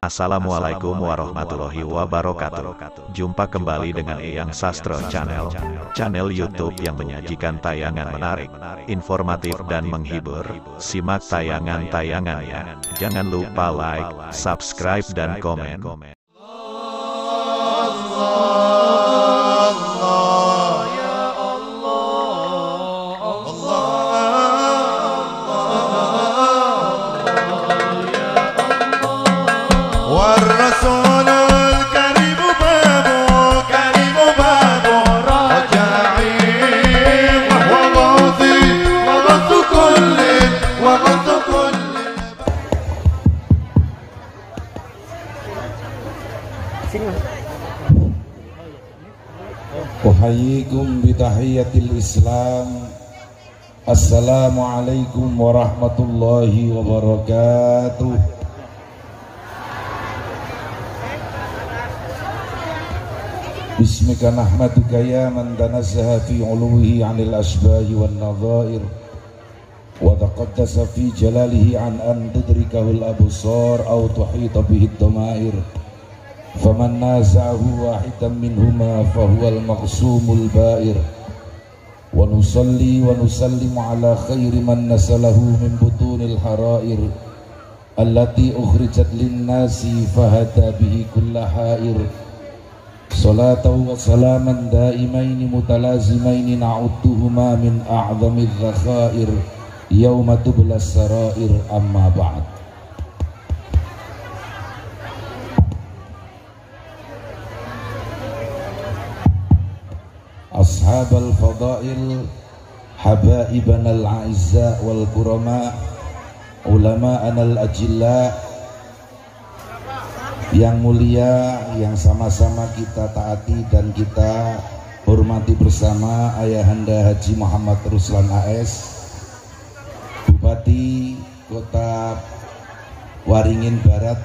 Assalamualaikum warahmatullahi wabarakatuh. Jumpa kembali dengan Eyang Sastra Channel, channel YouTube yang menyajikan tayangan menarik, informatif dan menghibur. Simak tayangan-tayangannya. Jangan lupa like, subscribe dan komen. Uhayyikum bitahiyatil Islam. Assalamualaikum warahmatullahi wabarakatuh. Bismika nahmaduka ya man tanazzaha fi uluwihi 'anil asbahi wan nadhair wa taqaddasa fi jalalihi an tudrikahul absar aw tuhita bihi ad-damair. Faman naza'ahu wahidan minhuma fahuwal maqsumul ba'ir. Wa nusalli wa nusallimu ala khairi man nasalahu min butunil harair allati ukhrijat linnasi fahada bihi kulla hair. Salatan wa salaman daimaini mutalazimaini na'udduhuma min a'zamidh dhakhair yawma tublas sarair, amma ba'd. Ashabal fadail, habaibana al-a'izza wal kurama, ulama'ana al-ajilla, yang mulia, yang sama-sama kita taati dan kita hormati bersama Ayahanda Haji Muhammad Ruslan AS, Bupati Kota Waringin Barat,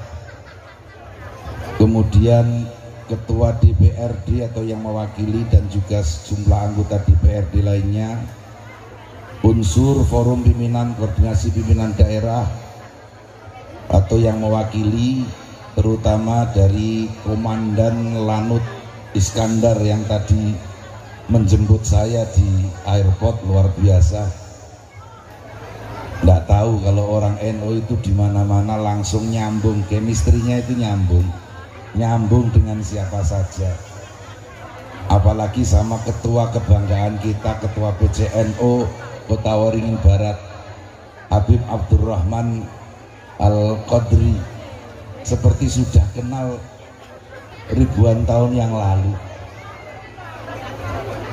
kemudian Ketua DPRD atau yang mewakili dan juga sejumlah anggota DPRD lainnya, unsur Forum Pimpinan Koordinasi Pimpinan Daerah atau yang mewakili, terutama dari Komandan Lanut Iskandar yang tadi menjemput saya di airport, luar biasa. Nggak tahu kalau orang NU itu di mana-mana langsung nyambung, chemistry-nya itu nyambung dengan siapa saja, apalagi sama ketua kebanggaan kita, ketua PCNU Kota Waringin Barat, Habib Abdurrahman Al-Qadri, seperti sudah kenal ribuan tahun yang lalu.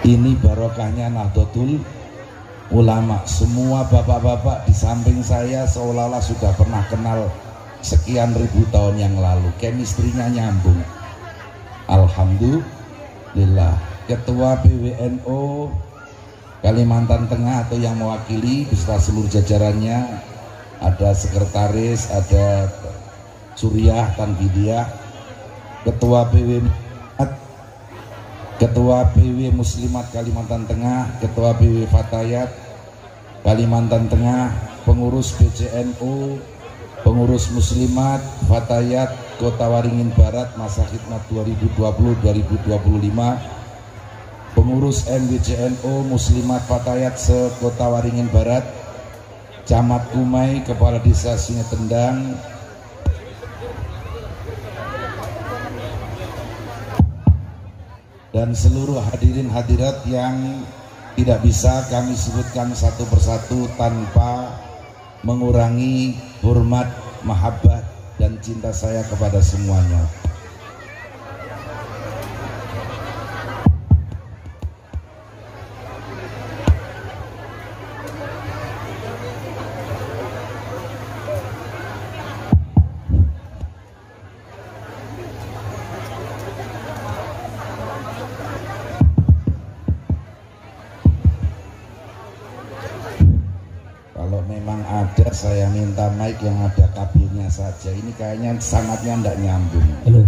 Ini barokahnya Nahdlatul Ulama. Semua bapak-bapak di samping saya seolah-olah sudah pernah kenal sekian ribu tahun yang lalu, chemistry-nya nyambung. Alhamdulillah. Ketua PWNU Kalimantan Tengah atau yang mewakili beserta seluruh jajarannya, ada sekretaris, ada Suriah Tanbidiyah, Ketua PW Muslimat Kalimantan Tengah, Ketua PW Fatayat Kalimantan Tengah, pengurus PCNU, pengurus Muslimat Fatayat Kota Waringin Barat masa khidmat 2020-2025, pengurus MWCNU Muslimat Fatayat se-Kota Waringin Barat, Camat Kumai, Kepala Desa Sungai Tendang, dan seluruh hadirin hadirat yang tidak bisa kami sebutkan satu persatu tanpa mengurangi hormat, mahabbah dan cinta saya kepada semuanya. Memang ada, saya minta mic yang ada kabelnya saja. Ini kayaknya sangatnya tidak nyambung. Halo.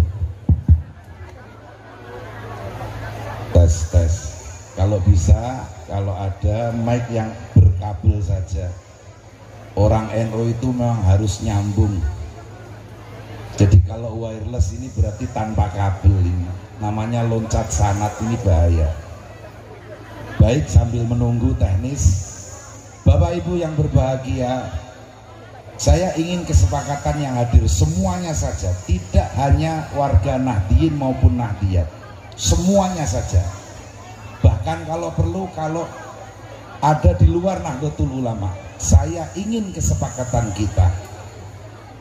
Tes. Kalau bisa, kalau ada mic yang berkabel saja. Orang NU itu memang harus nyambung. Jadi kalau wireless ini berarti tanpa kabel, ini namanya loncat sanat, ini bahaya. Baik, sambil menunggu teknis, Bapak Ibu yang berbahagia, saya ingin kesepakatan yang hadir semuanya saja, tidak hanya warga Nahdliyin maupun Nahdliyat, semuanya saja. Bahkan kalau perlu, kalau ada di luar Nahdlatul Ulama, saya ingin kesepakatan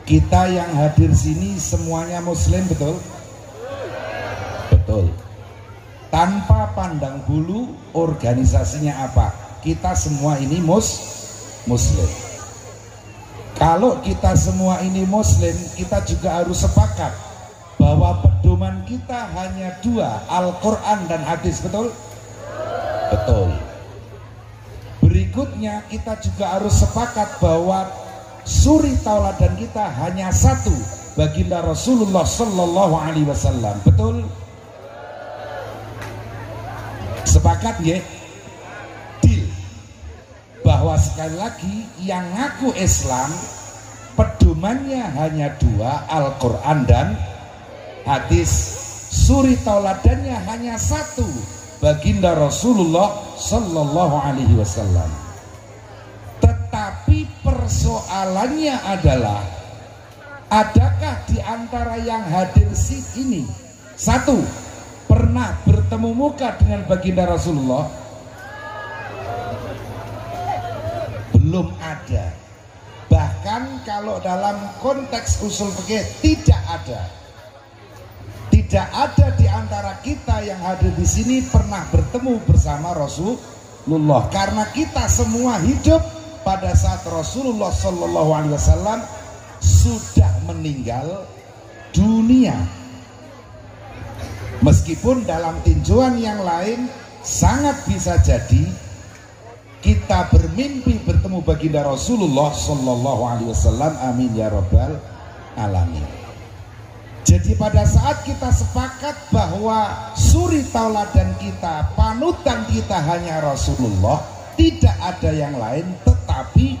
kita yang hadir sini semuanya Muslim, betul? Betul. Tanpa pandang bulu organisasinya apa, kita semua ini Muslim. Kalau kita semua ini Muslim, kita juga harus sepakat bahwa pedoman kita hanya dua, Al-Quran dan hadis, betul? Betul. Berikutnya kita juga harus sepakat bahwa suri tauladan kita hanya satu, baginda Rasulullah Sallallahu Alaihi Wasallam, betul? Sepakat ya? Deal. Bahwa sekali lagi yang ngaku Islam pedomannya hanya dua, Al-Quran dan hadis. Suri tauladannya hanya satu, baginda Rasulullah Sallallahu Alaihi Wasallam. Tetapi persoalannya adalah, adakah di antara yang hadir ini satu pernah bertemu muka dengan baginda Rasulullah? Belum ada. Bahkan kalau dalam konteks usul fikih tidak ada. Tidak ada di antara kita yang hadir di sini pernah bertemu bersama Rasulullah, karena kita semua hidup pada saat Rasulullah Shallallahu Alaihi Wasallam sudah meninggal dunia. Meskipun dalam tinjauan yang lain sangat bisa jadi kita bermimpi bertemu baginda Rasulullah Shallallahu Alaihi Wasallam, amin ya rabbal alamin. Jadi pada saat kita sepakat bahwa suri tauladan kita, panutan kita hanya Rasulullah, tidak ada yang lain, tetapi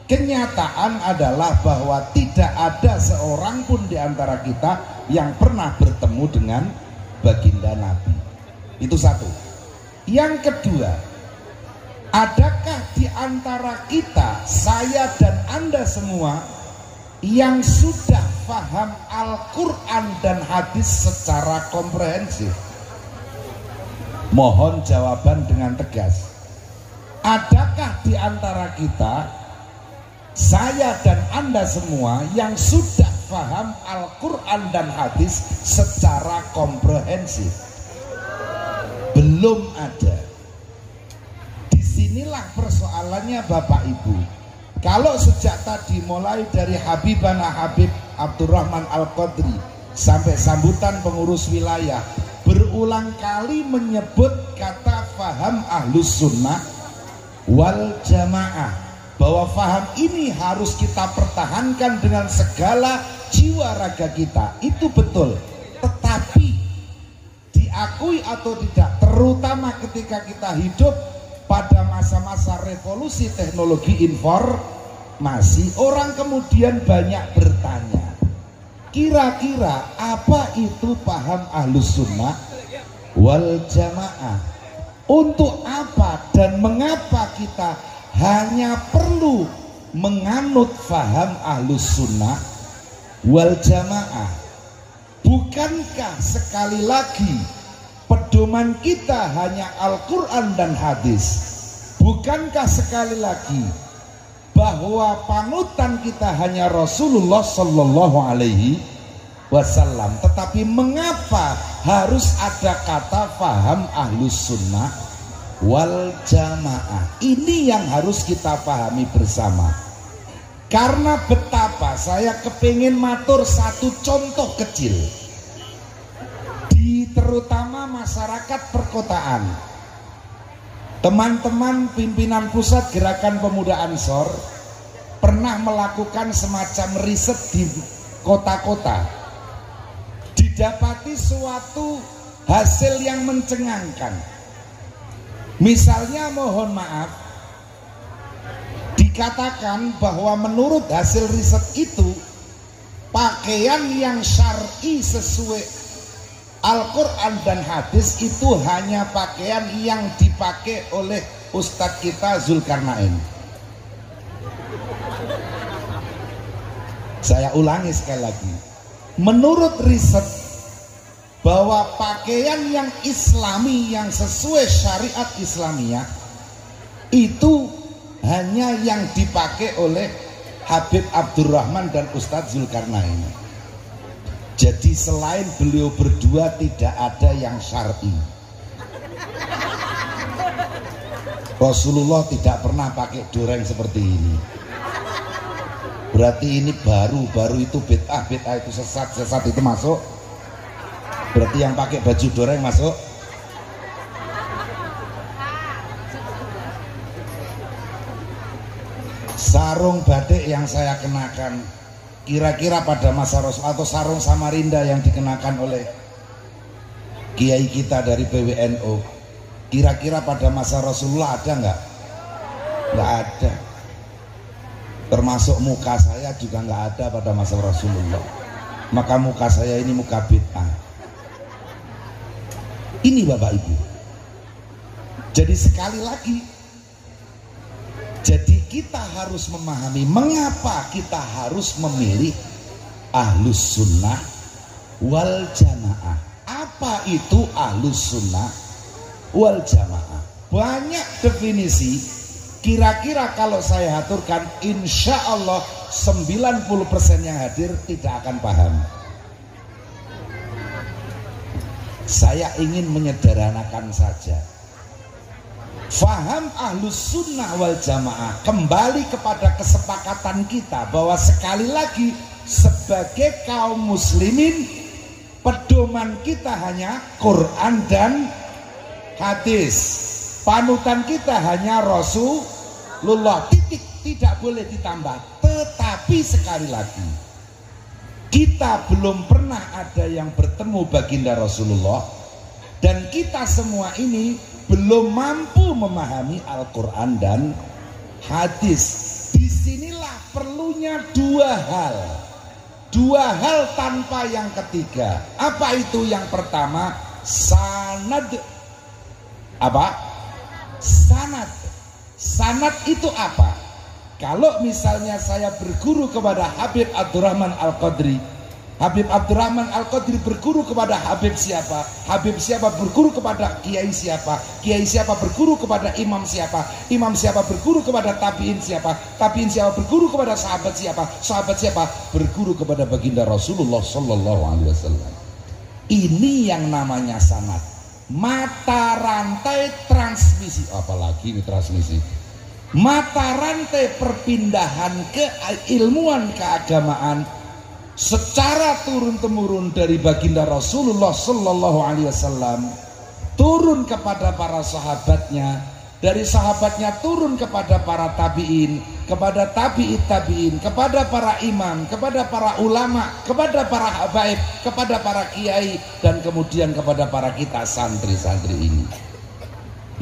kenyataan adalah bahwa tidak ada seorang pun di antara kita yang pernah bertemu dengan baginda Nabi. Itu satu. Yang kedua, adakah di antara kita, saya dan Anda semua, yang sudah paham Al-Quran dan hadis secara komprehensif? Mohon jawaban dengan tegas. Adakah di antara kita, saya dan Anda semua, yang sudah paham Al-Quran dan hadis secara komprehensif? Belum ada. Disinilah persoalannya Bapak Ibu. Kalau sejak tadi mulai dari Habibana Habib Abdurrahman Al-Qadri sampai sambutan pengurus wilayah berulang kali menyebut kata faham Ahlus Sunnah wal Jamaah, bahwa faham ini harus kita pertahankan dengan segala jiwa raga kita, itu betul. Tetapi diakui atau tidak, terutama ketika kita hidup pada masa-masa revolusi teknologi informasi, orang kemudian banyak bertanya, kira-kira apa itu paham Ahlus Sunnah wal Jamaah? Untuk apa dan mengapa kita hanya perlu menganut faham Ahlus Sunnah wal Jamaah? Bukankah sekali lagi pedoman kita hanya Al-Quran dan hadis? Bukankah sekali lagi bahwa panutan kita hanya Rasulullah Sallallahu Alaihi Wasallam? Tetapi mengapa harus ada kata faham Ahlus Sunnah wal Jamaah? Ini yang harus kita pahami bersama. Karena betapa saya kepingin matur satu contoh kecil, terutama masyarakat perkotaan. Teman-teman pimpinan pusat Gerakan Pemuda Ansor pernah melakukan semacam riset di kota-kota. Didapati suatu hasil yang mencengangkan. Misalnya, mohon maaf, dikatakan bahwa menurut hasil riset itu pakaian yang syar'i sesuai Al-Quran dan hadis itu hanya pakaian yang dipakai oleh Ustadz kita Zulkarnain. Saya ulangi sekali lagi, menurut riset bahwa pakaian yang islami yang sesuai syariat Islamiyah itu hanya yang dipakai oleh Habib Abdurrahman dan Ustadz Zulkarnain. Jadi selain beliau berdua tidak ada yang syar'i. Rasulullah tidak pernah pakai doreng seperti ini. Berarti ini baru itu bid'ah itu sesat itu masuk. Berarti yang pakai baju doreng masuk. Sarung batik yang saya kenakan kira-kira pada masa Rasul, atau sarung Samarinda yang dikenakan oleh kiai kita dari PWNU, kira-kira pada masa Rasulullah ada nggak? Nggak ada. Termasuk muka saya juga nggak ada pada masa Rasulullah. Maka muka saya ini muka bid'ah. Ini Bapak Ibu. Jadi sekali lagi, jadi kita harus memahami mengapa kita harus memilih Ahlus Sunnah wal Jamaah. Apa itu Ahlus Sunnah wal Jamaah? Banyak definisi. Kira-kira kalau saya aturkan, insya Allah 90% yang hadir tidak akan paham. Saya ingin menyederhanakan saja. Faham Ahlus Sunnah wal Jamaah kembali kepada kesepakatan kita bahwa sekali lagi sebagai kaum muslimin pedoman kita hanya Quran dan hadis. Panutan kita hanya Rasulullah, titik, tidak boleh ditambah. Tetapi sekali lagi, kita belum pernah ada yang bertemu baginda Rasulullah, dan kita semua ini belum mampu memahami Al-Quran dan hadis. Disinilah perlunya dua hal tanpa yang ketiga. Apa itu? Yang pertama, sanad. Apa? Sanad itu apa? Kalau misalnya saya berguru kepada Habib Abdurrahman Al-Qadri, Habib Abdurrahman Al-Qadri berguru kepada Habib siapa? Habib siapa berguru kepada Kiai siapa? Kiai siapa berguru kepada Imam siapa? Imam siapa berguru kepada Tabi'in siapa? Tabi'in siapa berguru kepada sahabat siapa? Sahabat siapa berguru kepada baginda Rasulullah Sallallahu Alaihi Wasallam. Ini yang namanya sanad. Mata rantai transmisi, apalagi ini transmisi, mata rantai perpindahan keilmuan keagamaan secara turun-temurun dari baginda Rasulullah Sallallahu Alaihi Wasallam turun kepada para sahabatnya, dari sahabatnya turun kepada para tabiin, kepada tabi'in, kepada para imam, kepada para ulama, kepada para habaib, kepada para kiai, dan kemudian kepada para kita santri-santri ini.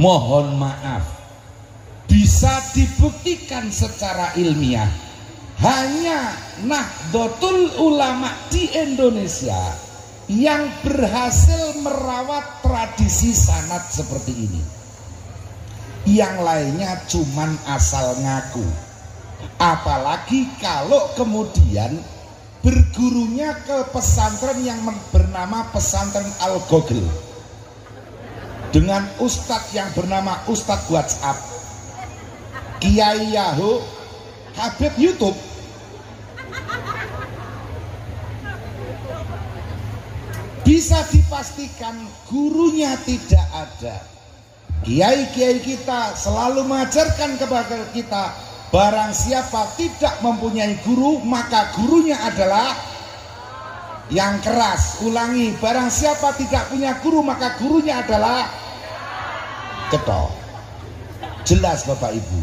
Mohon maaf, bisa dibuktikan secara ilmiah hanya Nahdlatul Ulama di Indonesia yang berhasil merawat tradisi sanad seperti ini. Yang lainnya cuman asal ngaku. Apalagi kalau kemudian bergurunya ke pesantren yang bernama pesantren Al-Gogel dengan ustadz yang bernama Ustadz WhatsApp, Kiai Yahoo, Habib YouTube. Bisa dipastikan gurunya tidak ada. Kiai-kiai kita selalu mengajarkan kepada kita, barang siapa tidak mempunyai guru, maka gurunya adalah yang keras. Ulangi, barang siapa tidak punya guru, maka gurunya adalah cetok. Jelas Bapak Ibu.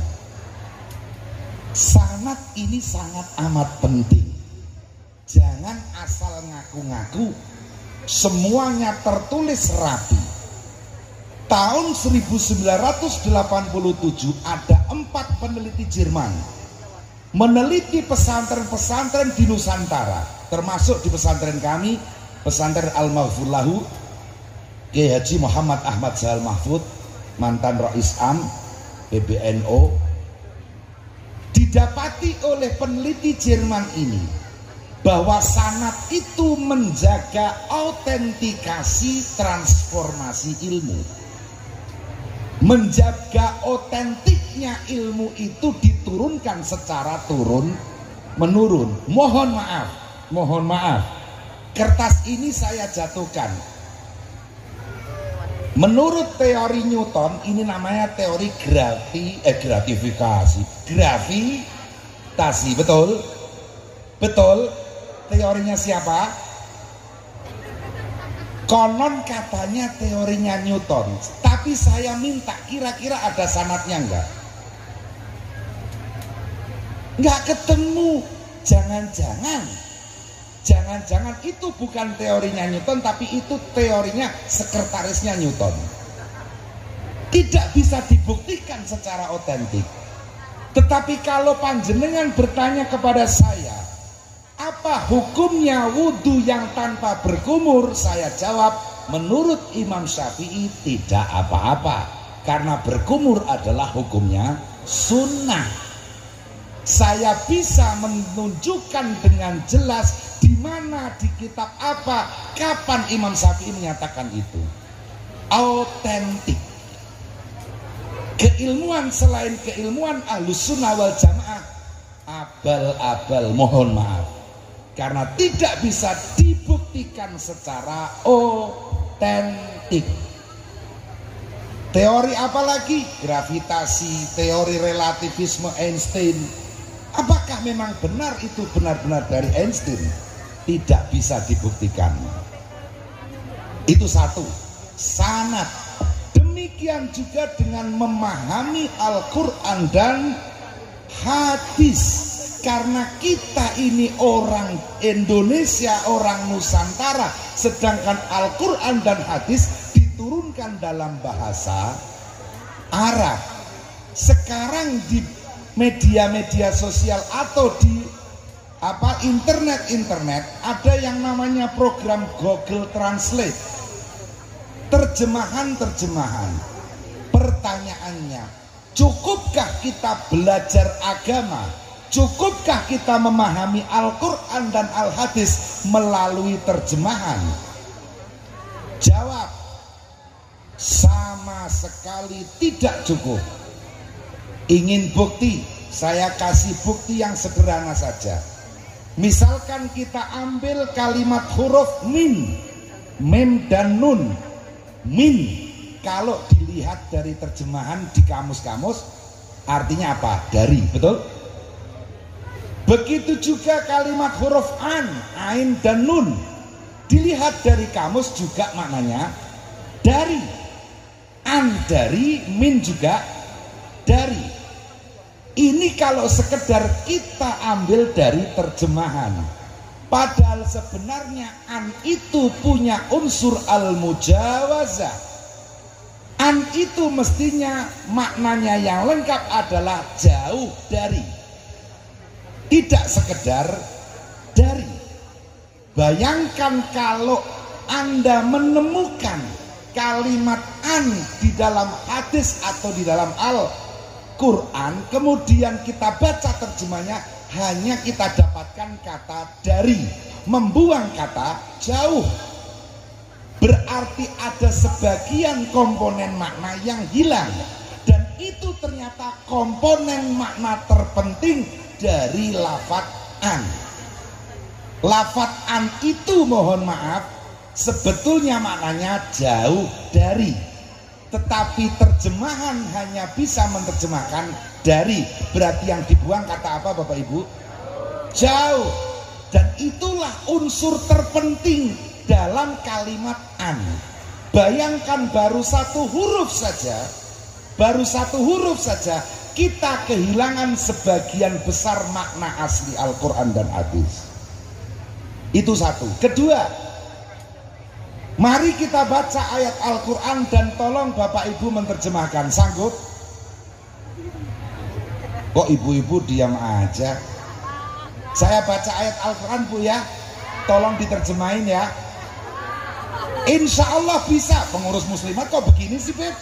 Sanad ini sangat amat penting. Jangan asal ngaku-ngaku. Semuanya tertulis rapi. Tahun 1987 ada 4 peneliti Jerman meneliti pesantren-pesantren di Nusantara. termasuk di pesantren kami, pesantren Al-Maghfur Lahu, Kiai Haji Muhammad Ahmad Zahal Mahfud, mantan Rais Am PBNO, didapati oleh peneliti Jerman ini bahwa sanad itu menjaga autentikasi transformasi ilmu. Menjaga otentiknya ilmu itu diturunkan secara turun menurun. Mohon maaf, kertas ini saya jatuhkan. Menurut teori Newton, ini namanya teori gravitasi, betul? Teorinya siapa? Konon katanya teorinya Newton, tapi saya minta kira-kira ada sanadnya enggak? Enggak ketemu. Jangan-jangan itu bukan teorinya Newton, tapi itu teorinya sekretarisnya Newton. Tidak bisa dibuktikan secara otentik. Tetapi kalau panjenengan bertanya kepada saya, apa hukumnya wudhu yang tanpa berkumur? Saya jawab, menurut Imam Syafi'i tidak apa-apa, karena berkumur adalah hukumnya sunnah. Saya bisa menunjukkan dengan jelas di mana, di kitab apa, kapan Imam Syafi'i menyatakan itu. Autentik. Keilmuan selain keilmuan Ahlus Sunnah wal Jamaah abal-abal, mohon maaf, karena tidak bisa dibuktikan secara otentik. Teori apa lagi? Gravitasi, teori relativisme Einstein. Apakah memang benar itu benar-benar dari Einstein? Tidak bisa dibuktikan. Itu satu, sanad. Demikian juga dengan memahami Al-Quran dan hadis. Karena kita ini orang Indonesia, orang Nusantara, sedangkan Al-Quran dan hadis diturunkan dalam bahasa Arab. Sekarang di media-media sosial atau di internet ada yang namanya program Google Translate, terjemahan. Pertanyaannya, cukupkah kita belajar agama, cukupkah kita memahami Al-Quran dan Al-Hadis melalui terjemahan? Jawab, sama sekali tidak cukup. Ingin bukti? Saya kasih bukti yang sederhana saja. Misalkan kita ambil kalimat huruf min, mem dan nun. Min, kalau dilihat dari terjemahan di kamus-kamus, artinya apa? Dari, betul? Begitu juga kalimat huruf an, ain dan nun. Dilihat dari kamus juga maknanya dari. An dari, min juga dari. Ini kalau sekedar kita ambil dari terjemahan. Padahal sebenarnya an itu punya unsur al-mujawazah. An itu mestinya maknanya yang lengkap adalah jauh dari. Tidak sekedar dari. Bayangkan kalau Anda menemukan kalimat an di dalam hadis atau di dalam Al-Quran, kemudian kita baca terjemahnya, hanya kita dapatkan kata dari, membuang kata jauh. Berarti ada sebagian komponen makna yang hilang, dan itu ternyata komponen makna terpenting dari lafadz an. Lafadz an itu, mohon maaf, sebetulnya maknanya jauh dari, tetapi terjemahan hanya bisa menerjemahkan dari. Berarti yang dibuang kata apa Bapak Ibu? Jauh. Dan itulah unsur terpenting dalam kalimat an. Bayangkan baru satu huruf saja kita kehilangan sebagian besar makna asli Al-Quran dan hadis. Itu satu. Kedua, mari kita baca ayat Al-Quran dan tolong Bapak Ibu menerjemahkan. Sanggup? Kok ibu-ibu diam aja? Saya baca ayat Al-Quran Bu ya. tolong diterjemahin ya. Insya Allah bisa. Pengurus muslimat kok begini sih Beb?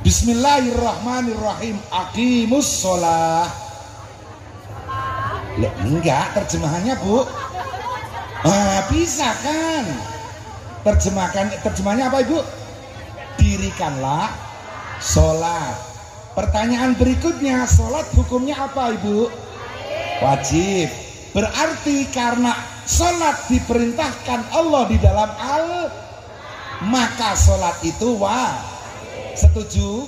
Bismillahirrahmanirrahim. Aqimus sholah. Loh, enggak terjemahannya Bu. Bisa kan? Terjemahannya apa Ibu? Dirikanlah sholat. Pertanyaan berikutnya, sholat hukumnya apa Ibu? Wajib. Berarti karena sholat diperintahkan Allah di dalam maka sholat itu setuju?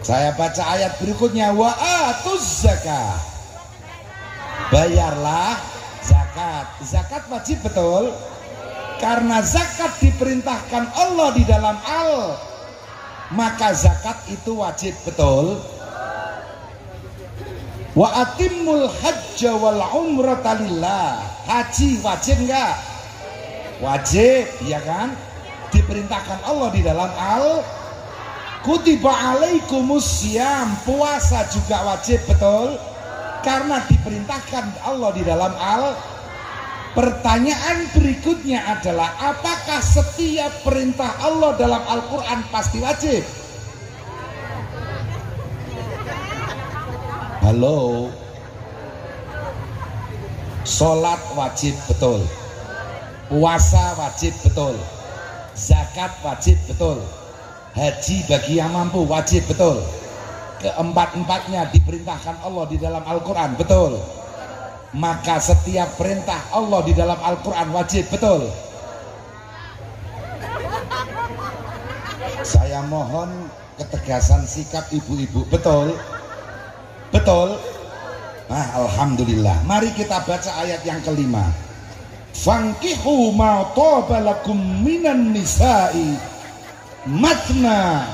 Saya baca ayat berikutnya, wa atuz zakah. Bayarlah zakat. Zakat wajib betul? Karena zakat diperintahkan Allah di dalam maka zakat itu wajib betul? Wa atimul hajja wal umrata lillah. Haji wajib enggak? Wajib, ya kan? Diperintahkan Allah di dalam kutiba alaikumus syiyam. Puasa juga wajib betul? Karena diperintahkan Allah di dalam Pertanyaan berikutnya adalah, apakah setiap perintah Allah dalam Al-Quran pasti wajib? Halo? Sholat wajib betul, puasa wajib betul, zakat wajib betul, haji bagi yang mampu wajib betul. Keempat-empatnya diperintahkan Allah di dalam Al-Quran betul? Maka setiap perintah Allah di dalam Al-Quran wajib betul? Saya mohon ketegasan sikap ibu-ibu. Betul? Betul? Alhamdulillah. Mari kita baca ayat yang kelima. Fankihu ma taba lakum minan nisa'i matna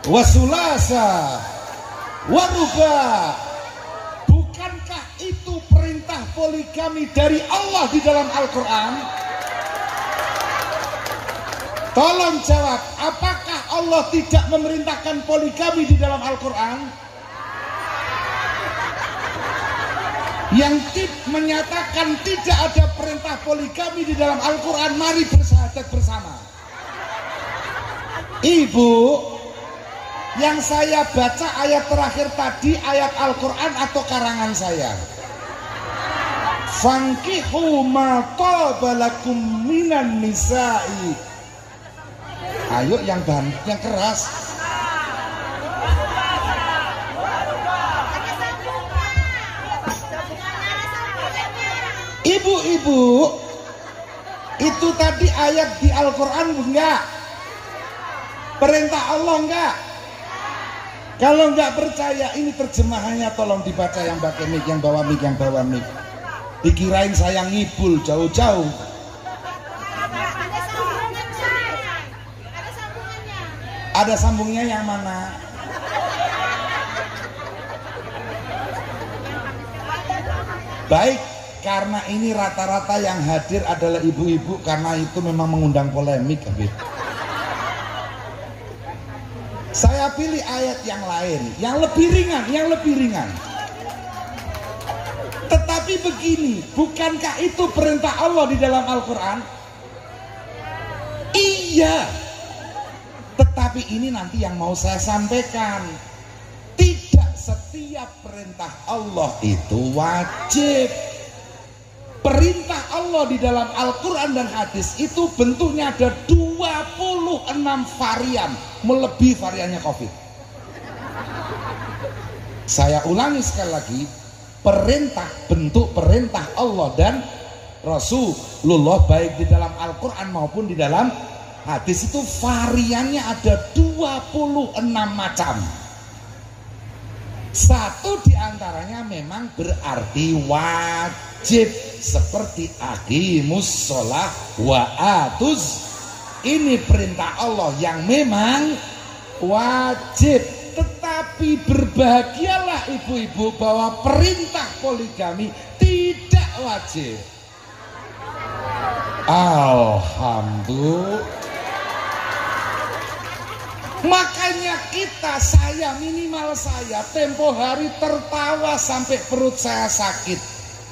wa sulasa wa ruba'. Bukankah itu perintah poligami dari Allah di dalam Al-Quran? Tolong jawab, apakah Allah tidak memerintahkan poligami di dalam Al-Quran? Yang menyatakan tidak ada perintah poligami di dalam Al-Quran, mari bersyahadat bersama. Ibu, yang saya baca ayat terakhir tadi ayat Al-Quran atau karangan saya? Fankihu ma taba lakum minan nisa'i. Ayo yang keras. Ibu-ibu, itu tadi ayat di Al-Quran enggak? Perintah Allah enggak? Kalau nggak percaya, ini terjemahannya tolong dibaca, yang pakai mic, yang bawa mic, Dikirain saya ngibul jauh-jauh. Ada sambungnya yang mana? Baik, karena ini rata-rata yang hadir adalah ibu-ibu, karena itu memang mengundang polemik. Saya pilih ayat yang lain, yang lebih ringan. Tetapi begini, bukankah itu perintah Allah di dalam Al-Quran? Iya. Tetapi ini nanti yang mau saya sampaikan. Tidak setiap perintah Allah itu wajib. Perintah Allah di dalam Al-Quran dan hadis itu bentuknya ada 26 varian, melebihi variannya COVID. Saya ulangi sekali lagi, bentuk perintah Allah dan Rasulullah baik di dalam Al-Quran maupun di dalam hadis itu variannya ada 26 macam. Satu diantaranya memang berarti wajib, seperti aqimus sholah wa atuz. Ini perintah Allah yang memang wajib. Tetapi berbahagialah ibu-ibu bahwa perintah poligami tidak wajib. Alhamdulillah. Makanya saya minimal saya tempo hari tertawa sampai perut saya sakit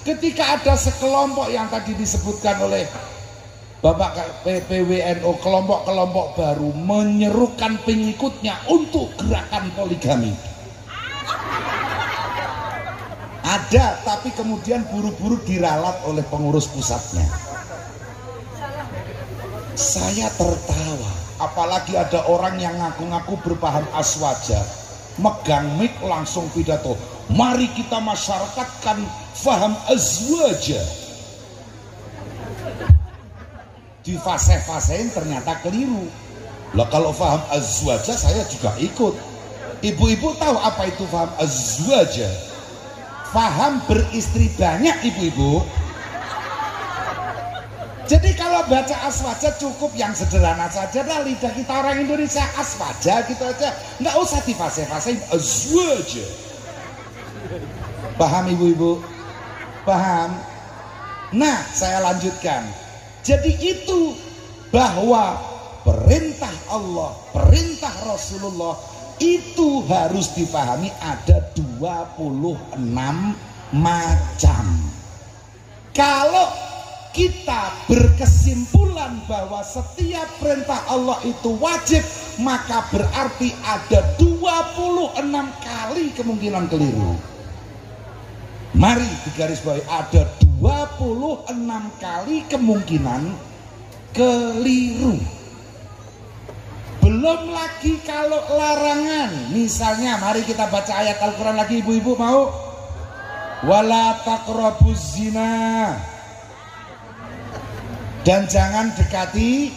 ketika ada sekelompok yang tadi disebutkan oleh Bapak PWNO, kelompok-kelompok baru menyerukan pengikutnya untuk gerakan poligami. Ada, tapi kemudian buru-buru diralat oleh pengurus pusatnya. Saya tertawa, apalagi ada orang yang ngaku-ngaku berpaham aswaja, megang mic langsung pidato, mari kita masyarakatkan faham azwaja. Di fase-fasein ternyata keliru. Lah kalau faham azwaja saya juga ikut. Ibu-ibu tahu apa itu faham azwaja? Faham beristri banyak, ibu-ibu. Jadi kalau baca aswaja cukup yang sederhana saja, dah lidah kita orang Indonesia aswaja gitu aja, nggak usah di fase-fase azwaja. Paham ibu-ibu? Paham? Nah, saya lanjutkan. Jadi itu bahwa perintah Allah, perintah Rasulullah itu harus dipahami ada 26 macam. Kalau kita berkesimpulan bahwa setiap perintah Allah itu wajib, maka berarti ada 26 kali kemungkinan keliru. Mari digarisbawahi, ada 26 kali kemungkinan keliru. Belum lagi kalau larangan. Misalnya mari kita baca ayat Al-Quran lagi, ibu-ibu mau? Wala taqrabuz zina. Dan jangan dekati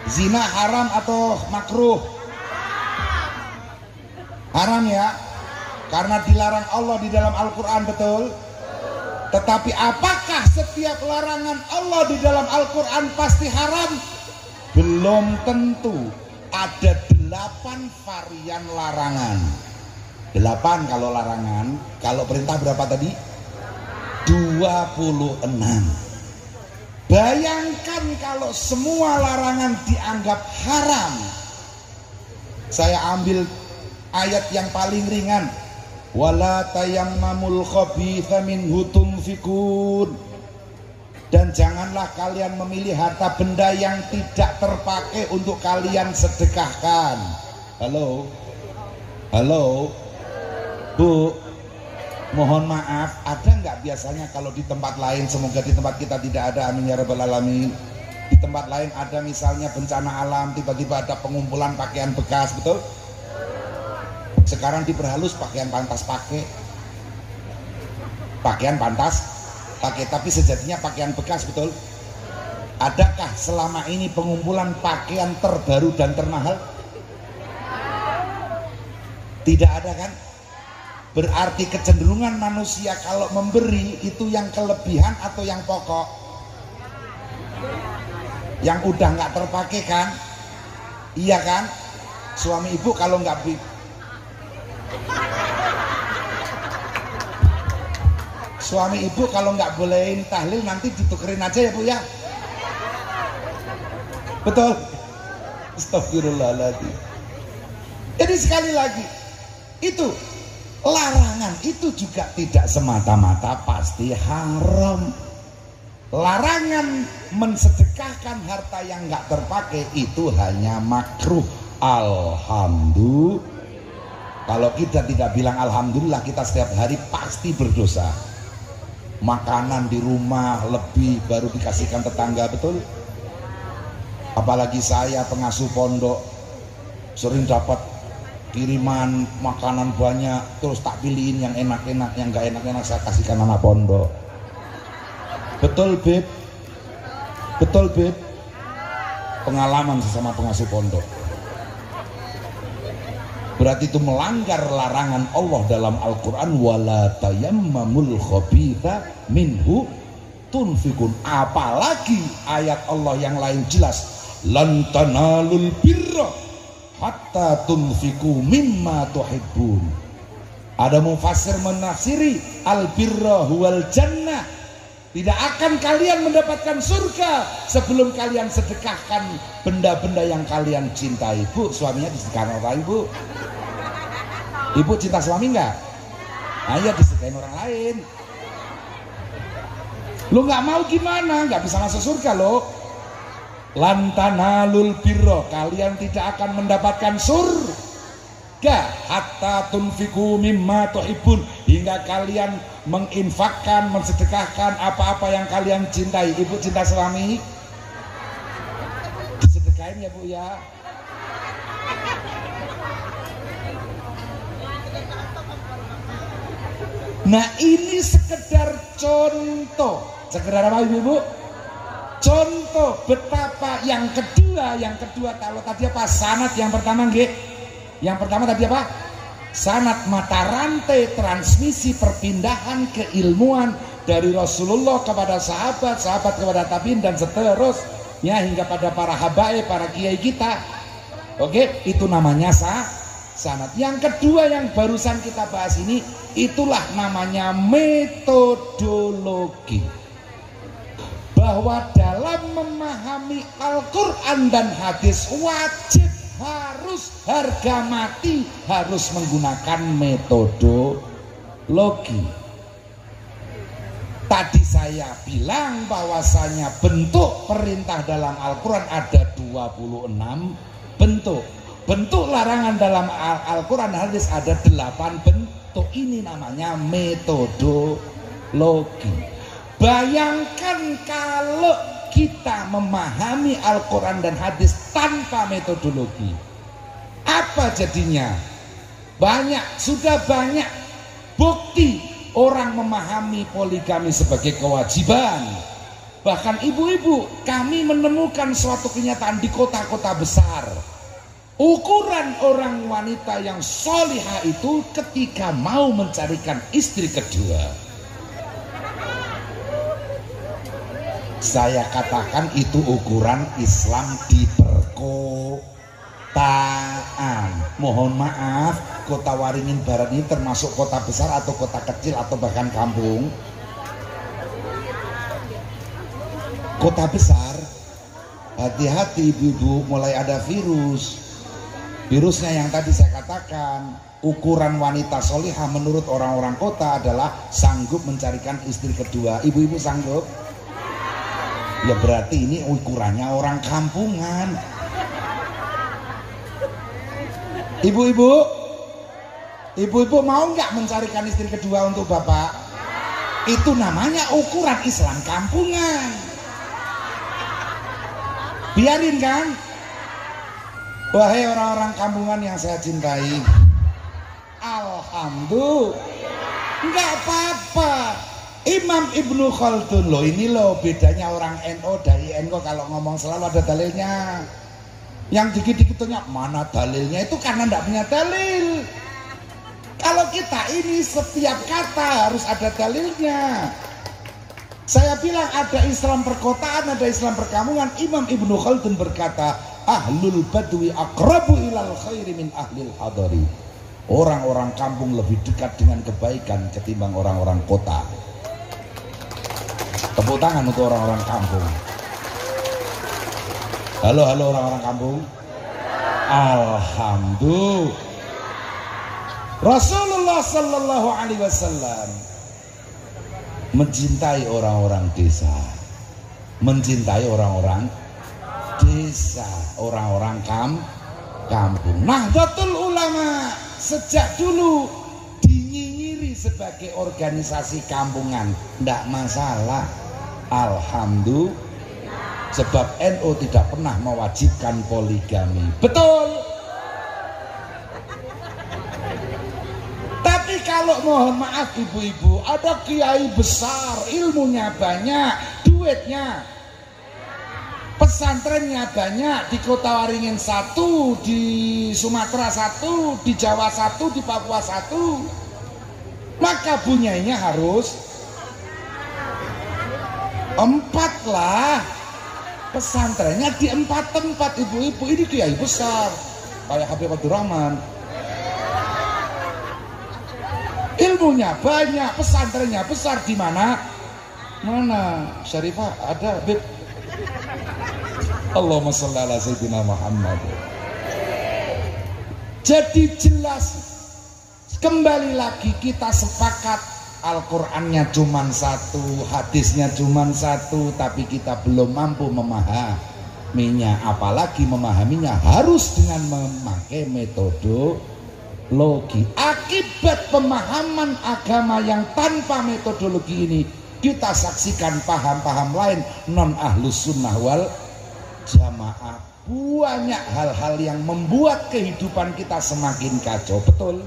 zina. Haram atau makruh? Haram ya, karena dilarang Allah di dalam Al-Quran, betul? Tetapi apakah setiap larangan Allah di dalam Al-Quran pasti haram? Belum tentu. Ada 8 varian larangan. 8 kalau larangan. Kalau perintah berapa tadi? 26. Bayangkan kalau semua larangan dianggap haram. Saya ambil ayat yang paling ringan. Wala tayammamul khabitha minhu tunfikun. Dan janganlah kalian memilih harta benda yang tidak terpakai untuk kalian sedekahkan. Halo? Halo? Bu, mohon maaf, ada nggak biasanya kalau di tempat lain, semoga di tempat kita tidak ada, amin ya rabbal alamin. Di tempat lain ada misalnya bencana alam, tiba-tiba ada pengumpulan pakaian bekas, betul? Sekarang diperhalus pakaian pantas pakai. Pakaian pantas pakai, tapi sejatinya pakaian bekas, betul? Adakah selama ini pengumpulan pakaian terbaru dan termahal? Tidak ada kan? Berarti kecenderungan manusia kalau memberi itu yang kelebihan atau yang pokok? Yang udah nggak terpakai kan? Iya kan? Suami ibu kalau nggak suami ibu kalau nggak bolehin tahlil nanti ditukerin aja ya bu ya, betul? Astagfirullahaladzim. Jadi sekali lagi, itu larangan itu juga tidak semata-mata pasti haram. Larangan mensedekahkan harta yang nggak terpakai itu hanya makruh. Alhamdulillah. Kalau kita tidak bilang alhamdulillah, kita setiap hari pasti berdosa. Makanan di rumah lebih baru dikasihkan tetangga, betul? Apalagi saya pengasuh pondok, sering dapat kiriman makanan banyak, terus tak pilihin yang enak-enak, yang gak enak-enak saya kasihkan anak pondok. Betul Beb? Betul Beb? Pengalaman sesama pengasuh pondok. Berarti itu melanggar larangan Allah dalam Al-Quran. Wala tayammamul khabitha minhu tunfikun. Apalagi ayat Allah yang lain jelas, lan tanalul birra hatta tunfiku mimma tuhibbun. Ada mufassir menafsiri al birra huwal jannah. Tidak akan kalian mendapatkan surga sebelum kalian sedekahkan benda-benda yang kalian cintai. Bu, suaminya disedekahkan orang ibu. Ibu cinta suami enggak? Ayo disedekahin orang lain. Lu nggak mau gimana? Nggak bisa masuk surga lo. Lantanalul birro, kalian tidak akan mendapatkan surga hatta tunfiku mimma tuhibbun, hingga kalian menginfakkan, mensedekahkan apa-apa yang kalian cintai. Ibu cinta suami? Disedekahin ya Bu ya. Nah ini sekedar contoh. Sekedar apa Ibu? Contoh betapa yang kedua kalau tadi apa? Sanad yang pertama nggih. Yang pertama tadi apa? Sanad mata rantai transmisi perpindahan keilmuan dari Rasulullah kepada sahabat, sahabat kepada tabiin dan seterusnya hingga pada para habaib, para kiai kita. Oke, itu namanya sanad. Yang kedua yang barusan kita bahas ini, itulah namanya metodologi. Bahwa dalam memahami Al-Quran dan hadis wajib, harus harga mati, harus menggunakan metodologi. Tadi saya bilang bahwasanya bentuk perintah dalam Al-Quran ada 26 bentuk. Bentuk larangan dalam Al-Quran dan hadis ada 8 bentuk. Ini namanya metodologi. Bayangkan kalau kita memahami Al-Quran dan hadis tanpa metodologi, apa jadinya? Sudah banyak bukti orang memahami poligami sebagai kewajiban. Bahkan ibu-ibu, kami menemukan suatu kenyataan di kota-kota besar. Ukuran orang wanita yang solihah itu ketika mau mencarikan istri kedua, saya katakan itu ukuran Islam di perkotaan. Mohon maaf, kota Waringin Barat ini termasuk kota besar atau kota kecil atau bahkan kampung? Kota besar. Hati-hati ibu-ibu, mulai ada virusnya yang tadi saya katakan. Ukuran wanita solihah menurut orang-orang kota adalah sanggup mencarikan istri kedua. Ibu-ibu sanggup? Ya berarti ini ukurannya orang kampungan. Ibu-ibu mau nggak mencarikan istri kedua untuk bapak? Itu namanya ukuran Islam kampungan. Biarin kan? Wahai orang-orang kampungan yang saya cintai, alhamdulillah, nggak apa-apa. Imam Ibnu Khaldun loh, ini loh bedanya orang NU dari NU. Kalau ngomong selalu ada dalilnya. Yang dikit-dikit tanya mana dalilnya, itu karena tidak punya dalil. Kalau kita ini setiap kata harus ada dalilnya. Saya bilang ada Islam perkotaan, ada Islam perkampungan. Imam Ibnu Khaldun berkata, ahlul badwi aqrabu ilal khairi min ahlil hadari. Orang-orang kampung lebih dekat dengan kebaikan ketimbang orang-orang kota. Tepuk tangan untuk orang-orang kampung. Halo orang-orang kampung. Alhamdulillah. Rasulullah Sallallahu Alaihi Wasallam mencintai orang-orang desa, mencintai orang-orang desa, orang-orang kampung. Nahdlatul Ulama sejak dulu dinyinyiri sebagai organisasi kampungan. Tidak masalah. Alhamdulillah, sebab NU tidak pernah mewajibkan poligami. Betul. Tapi kalau mohon maaf ibu-ibu, ada kiai besar, ilmunya banyak, duitnya, pesantrennya banyak, di Kota Waringin 1, di Sumatera 1, di Jawa 1, di Papua 1, maka bunyainya harus 4 lah. Pesantrennya di 4 tempat ibu-ibu. Ini kiai besar kayak Habib Abdurrahman, ilmunya banyak, pesantrennya besar. Di mana? Mana Syarifah? Ada, Beb. Allahumma sholli ala sayyidina Muhammad. Jadi jelas, kembali lagi kita sepakat Al-Qur'annya cuma satu, hadisnya cuma satu, tapi kita belum mampu memahaminya, apalagi memahaminya harus dengan memakai metodologi. Akibat pemahaman agama yang tanpa metodologi ini, kita saksikan paham-paham lain non ahlus sunnah wal jamaah. Banyak hal-hal yang membuat kehidupan kita semakin kacau, betul.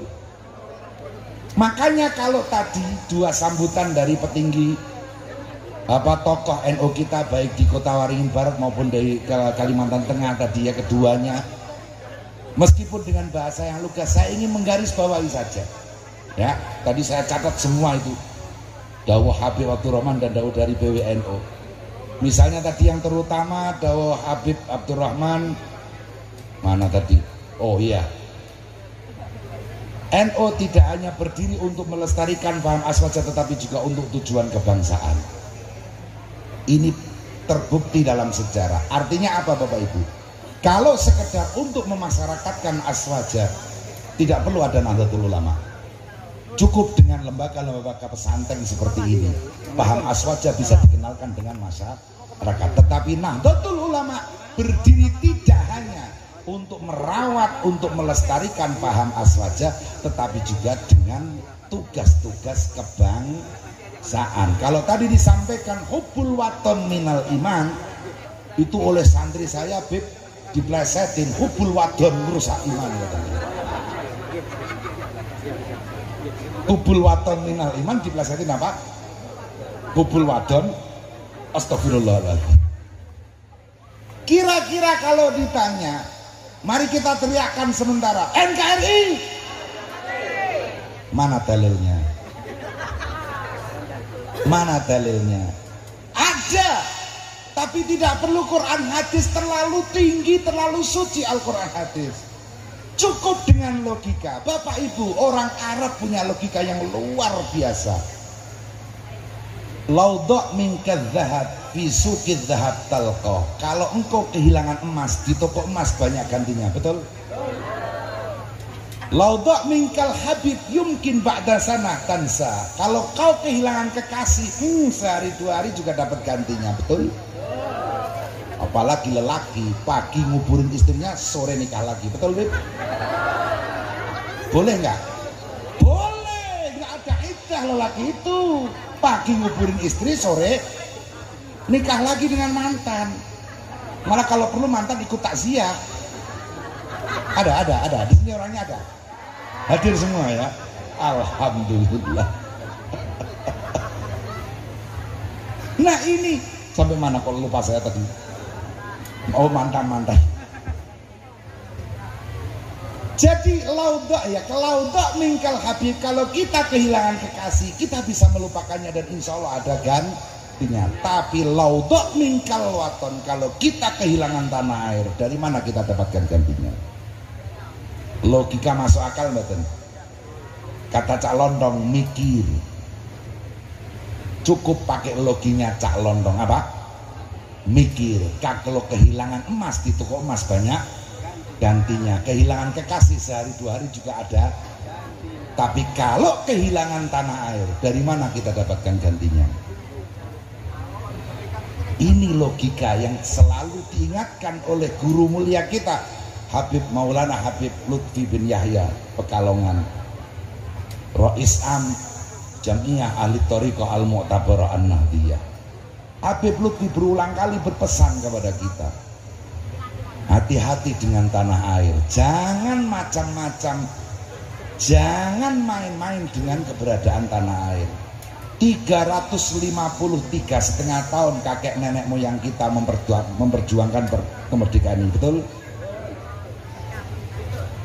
Makanya kalau tadi dua sambutan dari petinggi tokoh NU kita, baik di Kota Waringin Barat maupun dari Kalimantan Tengah tadi ya, keduanya, meskipun dengan bahasa yang lugas, saya ingin menggarisbawahi saja ya. Tadi saya catat semua itu dawuh Habib Abdurrahman dan dawuh dari PWNU. Misalnya tadi yang terutama dawuh Habib Abdurrahman, mana tadi? Oh iya, NU tidak hanya berdiri untuk melestarikan paham aswaja, tetapi juga untuk tujuan kebangsaan. Ini terbukti dalam sejarah. Artinya apa Bapak Ibu? Kalau sekedar untuk memasyarakatkan aswaja, tidak perlu ada Nahdlatul Ulama. Cukup dengan lembaga-lembaga pesantren seperti ini, paham aswaja bisa dikenalkan dengan masyarakat. Tetapi Nahdlatul Ulama berdiri tidak hanya untuk merawat, untuk melestarikan paham aswaja, tetapi juga dengan tugas-tugas kebangsaan. Kalau tadi disampaikan hubbul waton minal iman, itu oleh santri saya, Beb, diplesetin hubbul waton merusak iman katanya. Hubbul waton minal iman diplesetin apa? Hubbul wadon, astagfirullahaladzim. Kira-kira kalau ditanya, mari kita teriakkan sementara, NKRI. Mana dalilnya? Mana dalilnya? Ada, tapi tidak perlu Quran hadis terlalu tinggi, terlalu suci Al-Quran hadis. Cukup dengan logika. Bapak Ibu, orang Arab punya logika yang luar biasa. Laudok minkad zahab fi suqid zahab talqah. Kalau engkau kehilangan emas, di toko emas banyak gantinya, betul? Laudok minkal habib yumkin ba'da sanah tansa. Kalau kau kehilangan kekasih, sehari dua hari juga dapat gantinya, betul? Apalagi lelaki, pagi nguburin istrinya, sore nikah lagi, betul Bib? Boleh nggak? Boleh, nggak ada iddah lelaki itu. Pagi nguburin istri, sore nikah lagi dengan mantan. Malah kalau perlu mantan ikut takziah. Ada. Di sini orangnya ada. Hadir semua ya. Alhamdulillah. Nah ini sampai mana kalau lupa saya tadi? Oh mantan. Jadi laudak ya, kelaudak mingkal habib. Kalau kita kehilangan kekasih, kita bisa melupakannya dan insya Allah ada gantinya. Tapi laudak mingkal waton, kalau kita kehilangan tanah air, dari mana kita dapatkan gantinya? Logika masuk akal mboten? Kata Cak Londong, mikir. Cukup pakai loginya Cak Londong apa? Mikir. Kalau kehilangan emas di toko emas banyak gantinya. Kehilangan kekasih sehari dua hari juga ada. Tapi kalau kehilangan tanah air, dari mana kita dapatkan gantinya? Ini logika yang selalu diingatkan oleh guru mulia kita, Habib Maulana Habib Lutfi bin Yahya Pekalongan, Rois Am Jamiah Ahli Thariqah Al-Mu'tabarah An-Nahdiyah. Habib Lutfi berulang kali berpesan kepada kita, hati-hati dengan tanah air, jangan macam-macam, jangan main-main dengan keberadaan tanah air. 353,5 tahun kakek nenek moyang kita memperjuangkan kemerdekaan ini, betul?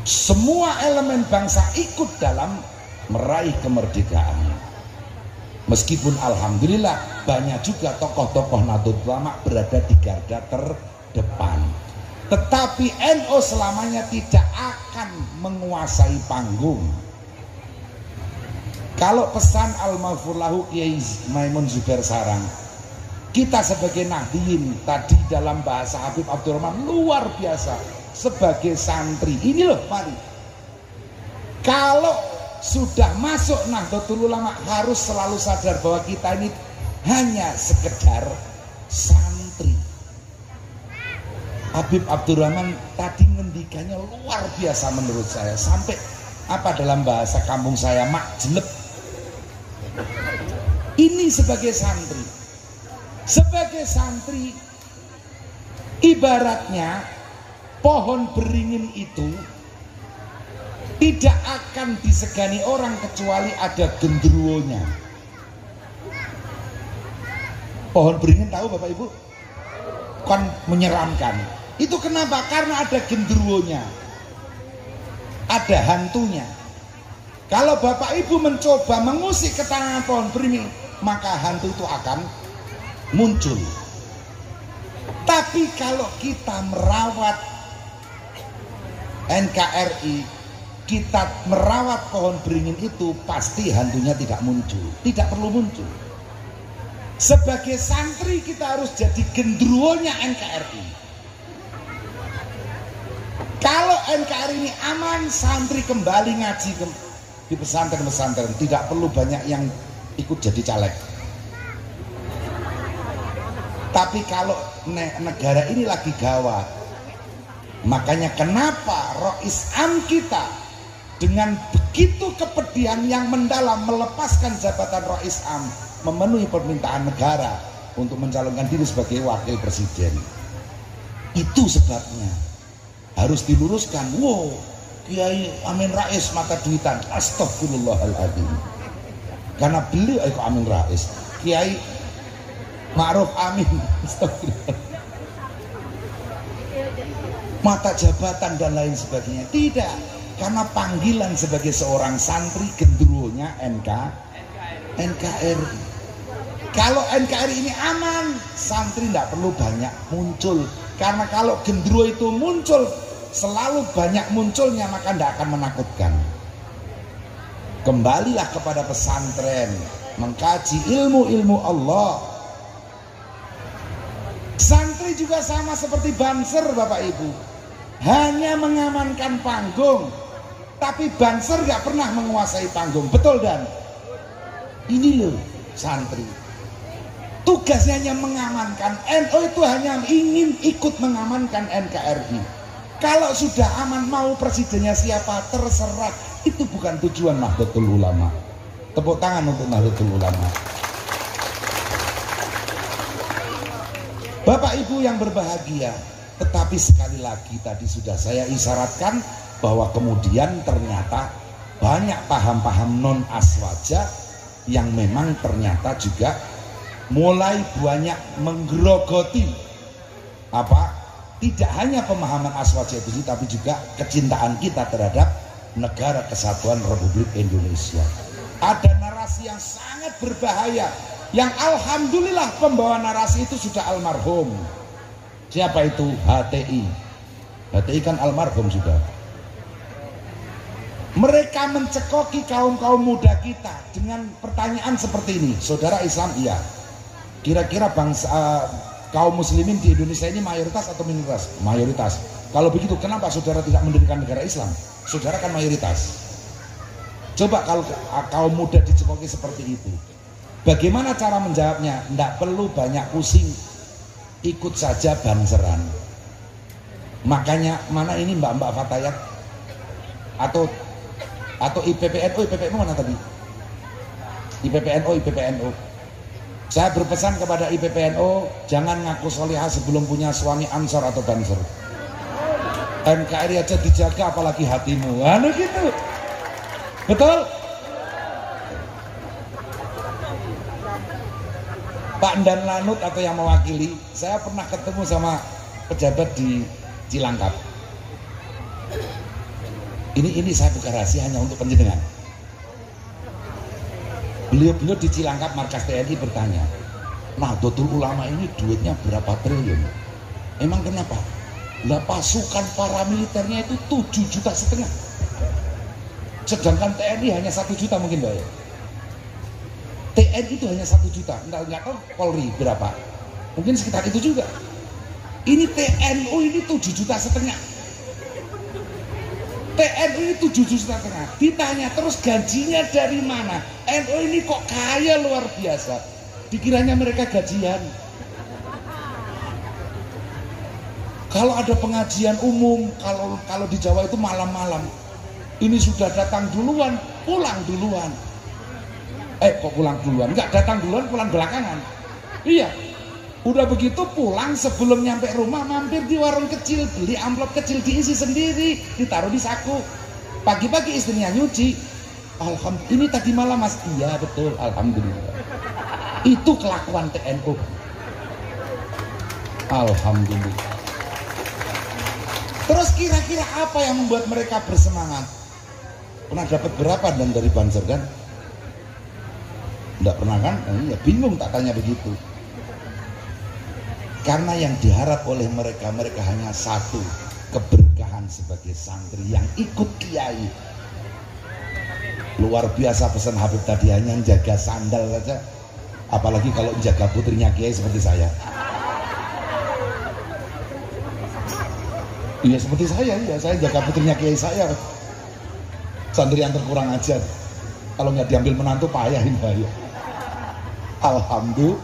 Semua elemen bangsa ikut dalam meraih kemerdekaan. Meskipun alhamdulillah banyak juga tokoh-tokoh Nahdlatul Ulama berada di garda terdepan, tetapi NU selamanya tidak akan menguasai panggung. Kalau pesan Al-Maghfur lahu Kiai Maimun Zubair Sarang, kita sebagai Nahdliyin tadi dalam bahasa Habib Abdurrahman luar biasa sebagai santri. Ini loh, mari. Kalau sudah masuk Nahdlatul Ulama harus selalu sadar bahwa kita ini hanya sekedar santri. Habib Abdurrahman tadi ngendikannya luar biasa menurut saya, sampai apa dalam bahasa kampung saya makjeleb. Ini sebagai santri. Sebagai santri ibaratnya pohon beringin itu tidak akan disegani orang kecuali ada gendruwonya. Pohon beringin tahu Bapak Ibu? Kan menyeramkan. Itu kenapa? Karena ada gendruwonya, ada hantunya. Kalau Bapak Ibu mencoba mengusik ketangan pohon beringin, maka hantu itu akan muncul. Tapi kalau kita merawat NKRI, kita merawat pohon beringin itu, pasti hantunya tidak muncul, tidak perlu muncul. Sebagai santri kita harus jadi gendruwonya NKRI. Kalau NKRI ini aman, santri kembali ngaji di pesantren-pesantren, tidak perlu banyak yang ikut jadi caleg. Tapi kalau negara ini lagi gawat, makanya kenapa Rois Am kita dengan begitu kepedihan yang mendalam melepaskan jabatan Rois Am, memenuhi permintaan negara untuk mencalonkan diri sebagai wakil presiden. Itu sebabnya harus diluruskan. Wow, Kiai Amin Rais mata duitan, astagfirullahaladzim. Karena beliau Amin Rais, Kiai Ma'ruf Amin, astagfirullah, mata jabatan dan lain sebagainya. Tidak, karena panggilan sebagai seorang santri gendruwonya NKRI. Kalau NKRI ini aman, santri tidak perlu banyak muncul. Karena kalau gendruwo itu muncul, selalu banyak munculnya, maka tidak akan menakutkan. Kembalilah kepada pesantren, mengkaji ilmu-ilmu Allah. Santri juga sama seperti banser Bapak Ibu, hanya mengamankan panggung, tapi banser nggak pernah menguasai panggung, betul dan? Ini loh santri, tugasnya hanya mengamankan. NU itu hanya ingin ikut mengamankan NKRI. Kalau sudah aman, mau presidennya siapa terserah. Itu bukan tujuan Nahdlatul Ulama. Tepuk tangan untuk Nahdlatul Ulama. Bapak Ibu yang berbahagia, tetapi sekali lagi tadi sudah saya isyaratkan bahwa kemudian ternyata banyak paham-paham non aswaja yang memang ternyata juga mulai banyak menggerogoti tidak hanya pemahaman aswaja itu, tapi juga kecintaan kita terhadap negara kesatuan Republik Indonesia. Ada narasi yang sangat berbahaya, yang alhamdulillah pembawa narasi itu sudah almarhum. Siapa itu? HTI. HTI kan almarhum sudah. Mereka mencekoki kaum-kaum muda kita dengan pertanyaan seperti ini. Saudara Islam iya, kira-kira bangsa kaum muslimin di Indonesia ini mayoritas atau minoritas? Mayoritas. Kalau begitu kenapa saudara tidak mendirikan negara Islam? Saudara kan mayoritas. Coba kalau kaum muda dicekoki seperti itu, bagaimana cara menjawabnya? Tidak perlu banyak pusing, ikut saja banseran. Makanya mana ini Mbak Fatayat atau IPPNU mana tadi? IPPNU. Saya berpesan kepada IPPNU, jangan ngaku solihah sebelum punya suami ansor atau banser. NKRI aja dijaga, apalagi hatimu. Anu gitu, betul? Pak Ndan Lanut atau yang mewakili, saya pernah ketemu sama pejabat di Cilangkap. Ini saya buka rahasia hanya untuk penjenengan. Beliau di Cilangkap markas TNI bertanya, Nahdlatul Ulama ini duitnya berapa triliun? Emang kenapa? Lah pasukan paramiliternya itu 7,5 juta, sedangkan TNI hanya 1 juta mungkin Mbak ya. TNI itu hanya 1 juta, enggak tahu Polri berapa, mungkin sekitar itu juga. Ini TNU ini 7,5 juta. TNU ini 7,5 juta. Ditanya terus gajinya dari mana? NU ini kok kaya luar biasa. Dikiranya mereka gajian. Kalau ada pengajian umum, kalau di Jawa itu malam-malam, ini sudah datang duluan, pulang duluan. Kok pulang duluan? Enggak, datang duluan, pulang belakangan. Iya. Udah begitu pulang, sebelum nyampe rumah mampir di warung kecil, beli amplop kecil, diisi sendiri, ditaruh di saku. Pagi-pagi istrinya nyuci. Alhamdulillah, ini tadi malam Mas. Iya betul, alhamdulillah. Itu kelakuan TNU. Alhamdulillah. Terus kira-kira apa yang membuat mereka bersemangat? Pernah dapat berapa dan dari Banser kan? Enggak pernah kan? Ya bingung tak tanya begitu. Karena yang diharap oleh mereka hanya satu, keberkahan sebagai santri yang ikut kiai. Luar biasa pesan Habib tadi, hanya jaga sandal saja, apalagi kalau jaga putrinya kiai seperti saya. Iya seperti saya, ya saya jaga putrinya kiai saya. Santri yang terkurang ajar, kalau nggak diambil menantu payahin bahaya. Alhamdulillah.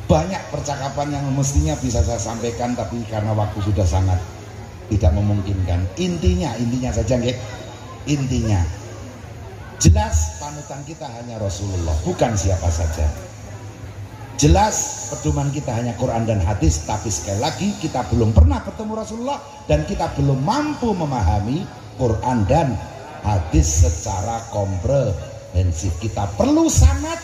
Banyak percakapan yang mestinya bisa saya sampaikan, tapi karena waktu sudah sangat tidak memungkinkan. Intinya saja, nggih. Intinya jelas panutan kita hanya Rasulullah, bukan siapa saja. Jelas pedoman kita hanya Quran dan hadis, tapi sekali lagi kita belum pernah bertemu Rasulullah dan kita belum mampu memahami Quran dan hadis secara komprehensif. Kita perlu sanad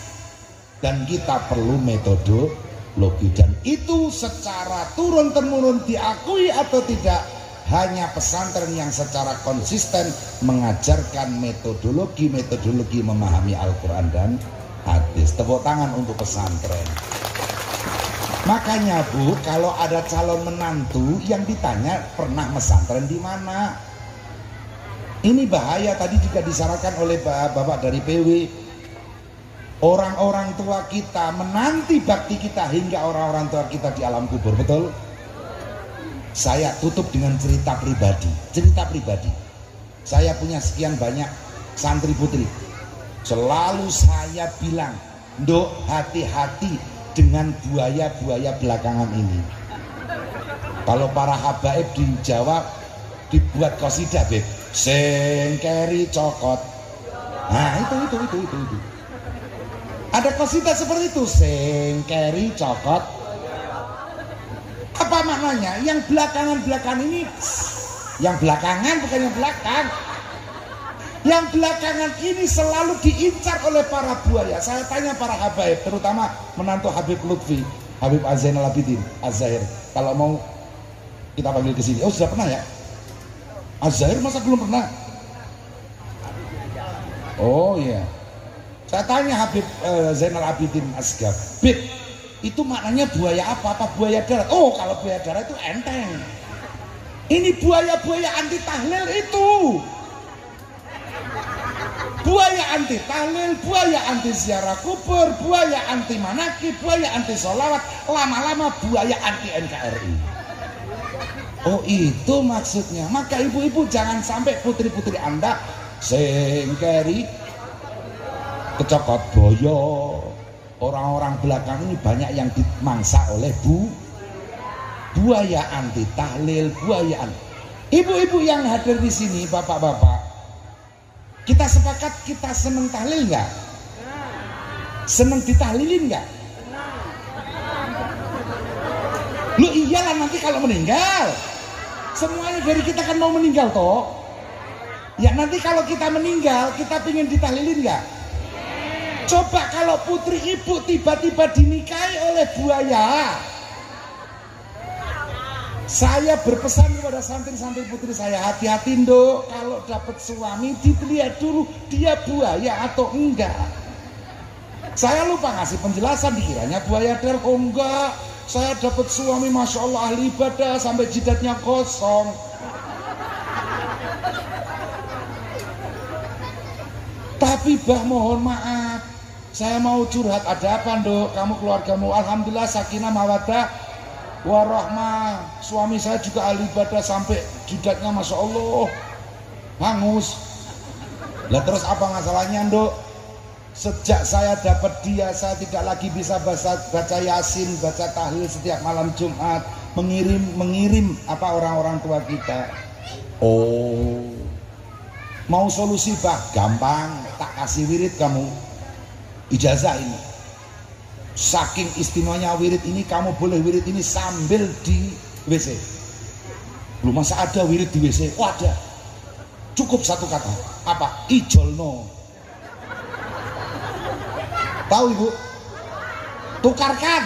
dan kita perlu metodologi, dan itu secara turun-temurun diakui atau tidak, hanya pesantren yang secara konsisten mengajarkan metodologi memahami Al-Quran dan hadis. Tepuk tangan untuk pesantren. Makanya Bu, kalau ada calon menantu yang ditanya pernah pesantren di mana, ini bahaya. Tadi juga disarankan oleh Bapak dari PW, orang-orang tua kita menanti bakti kita hingga orang-orang tua kita di alam kubur. Betul? Saya tutup dengan cerita pribadi. Saya punya sekian banyak santri putri. Selalu saya bilang, Nduk, hati-hati dengan buaya-buaya belakangan ini. Kalau para habaib di Jawa dibuat qasidah, Beb, sing keri cokot. Nah, itu. Ada qasidah seperti itu, sing keri cokot. Apa maknanya? Yang belakangan ini, yang belakangan bukan yang belakang. Yang belakangan ini selalu diincar oleh para buaya. Saya tanya para habaib, terutama menantu Habib Lutfi, Habib Zainal Abidin Az-Zahir, kalau mau kita panggil ke sini. Oh, sudah pernah ya? Az-Zahir masa belum pernah? Oh iya. Saya tanya Habib Zainal Abidin Asgaf, Bib, itu maknanya buaya apa? Apa buaya darat? Oh, kalau buaya darat itu enteng. Ini buaya-buaya anti tahlil itu. Buaya anti tahlil, buaya anti ziarah kubur, buaya anti manakib, buaya anti sholawat, lama-lama buaya anti NKRI. Oh, itu maksudnya. Maka ibu-ibu jangan sampai putri-putri Anda sing keri kecokot boyo. Orang-orang belakang ini banyak yang dimangsa oleh buaya anti tahlil, buaya anti. Ibu-ibu yang hadir di sini, bapak-bapak, kita sepakat kita seneng tahlil nggak? Seneng ditahlilin nggak? Lu iyalah, nanti kalau meninggal semuanya dari kita kan mau meninggal toh. Ya nanti kalau kita meninggal, kita pingin ditahlilin nggak? Coba kalau putri ibu tiba-tiba dinikahi oleh buaya. Saya berpesan kepada santri-santri putri saya, hati-hati Nduk, kalau dapat suami dilihat dulu dia buaya atau enggak. Saya lupa ngasih penjelasan, dikiranya buaya darat. Oh enggak, saya dapat suami Masya Allah ahli ibadah sampai jidatnya kosong. Tapi bah mohon maaf, saya mau curhat. Ada apa Nduk? Kamu keluargamu? Alhamdulillah sakinah mawaddah warahmah. Suami saya juga ahli ibadah sampai jidatnya masya Allah hangus. Lah terus apa masalahnya Nduk? Sejak saya dapat dia, saya tidak lagi bisa baca Yasin, baca tahlil setiap malam Jumat, mengirim apa orang-orang tua kita. Oh, mau solusi bah? Gampang, tak kasih wirid kamu. Ijazah ini. Saking istimewanya wirid ini, kamu boleh wirid ini sambil di WC. Belum masa ada wirid di WC? Oh ada. Cukup satu kata. Apa? Ijolno. Tahu Ibu? Tukarkan.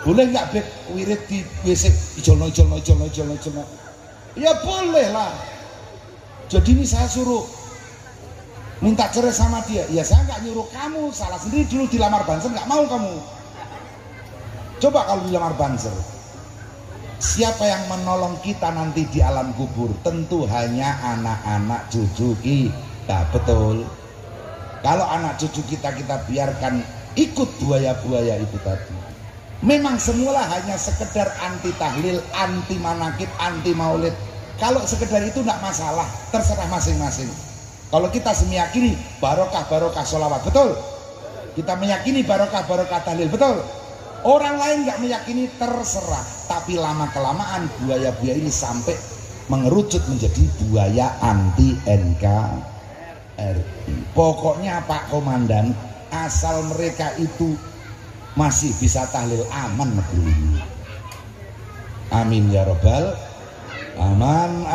Boleh nggak beb wirid di WC? Ijolno. Ya boleh lah. Jadi ini saya suruh minta cerai sama dia. Ya saya nggak nyuruh kamu, salah sendiri dulu dilamar Banser nggak mau kamu. Coba kalau dilamar Banser, siapa yang menolong kita nanti di alam kubur? Tentu hanya anak-anak cucu kita, betul. Kalau anak cucu kita biarkan ikut buaya-buaya itu tadi, memang semula hanya sekedar anti tahlil, anti manakib, anti maulid. Kalau sekedar itu tidak masalah, terserah masing-masing. Kalau kita meyakini barokah sholawat, betul. Kita meyakini barokah tahlil, betul. Orang lain nggak meyakini, terserah. Tapi lama kelamaan buaya-buaya ini sampai mengerucut menjadi buaya anti NKRI. Pokoknya Pak Komandan, asal mereka itu masih bisa tahlil, aman negeri ini. Amin ya robbal. Aman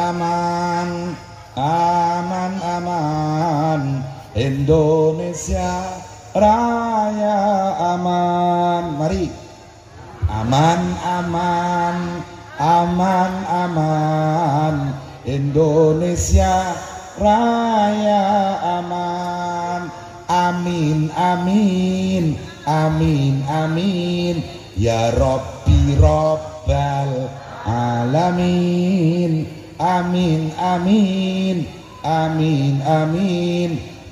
Indonesia Raya aman. Mari aman Indonesia Raya aman. Amin ya Rabbi Rabbal Alamin. Amin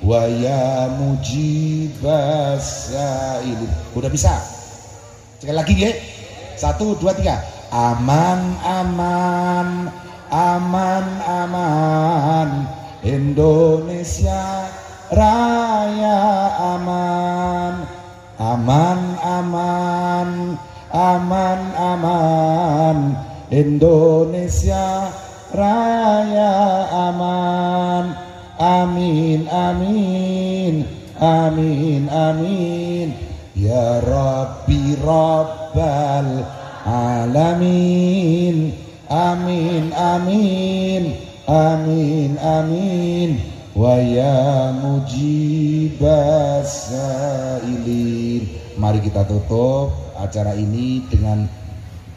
wa ya mujibas sa'ilin. Udah bisa? Sekali lagi ya. 1, 2, 3. Aman Indonesia Raya aman. Indonesia Raya aman. Amin ya Rabbi Rabbal Alamin. Amin wa ya mujibas sa'ilin. Mari kita tutup acara ini dengan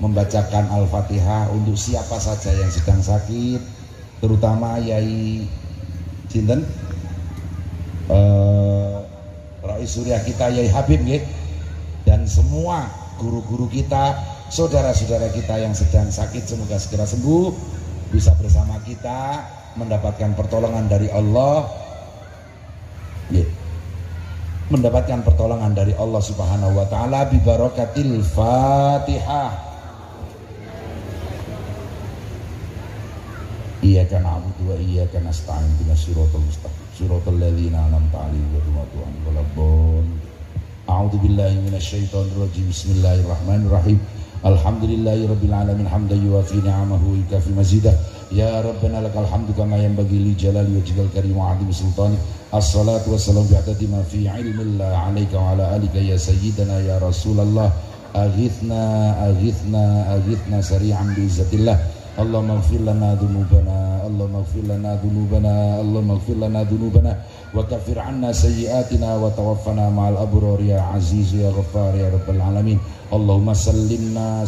membacakan Al-Fatihah untuk siapa saja yang sedang sakit, terutama Yai Sinten Rais Surya kita, Yai Habib nggih, dan semua guru-guru kita, saudara-saudara kita yang sedang sakit, semoga segera sembuh, bisa bersama kita mendapatkan pertolongan dari Allah, mendapatkan pertolongan dari Allah Subhanahu wa taala bi barakatil Fatihah. Iyyaka na'budu wa iyyaka nasta'in ihdinas siratal mustaqim siratal ladzina an'amta 'alaihim ghairil maghdubi 'alaihim waladdallin. A'udzu billahi minasyaitonir rajim. Bismillahirrahmanirrahim. Alhamdulillahirabbil alamin hamdan yuwafi ni'amahu wa yukafi mazidah. Ya Rabbana lakal hamdu kama yanbaghi li jalali wajhikal karim wa 'azimi sultanik. Assalatu wassalamu bi'adadi ma fi 'ilmillah 'alaika wa 'ala alika ya sayyidana ya Rasulullah. Aghithna sari'an bi izzatillah. Allahumma ighfir lana dhunubana, Allahumma ighfir lana dhunubana, Allahumma ighfir lana dhunubana wa kaffir 'anna sayyi'atina wa tawaffana ma'al abrar ya aziz ya ghaffar ya rabbal alamin. Allahumma sallimna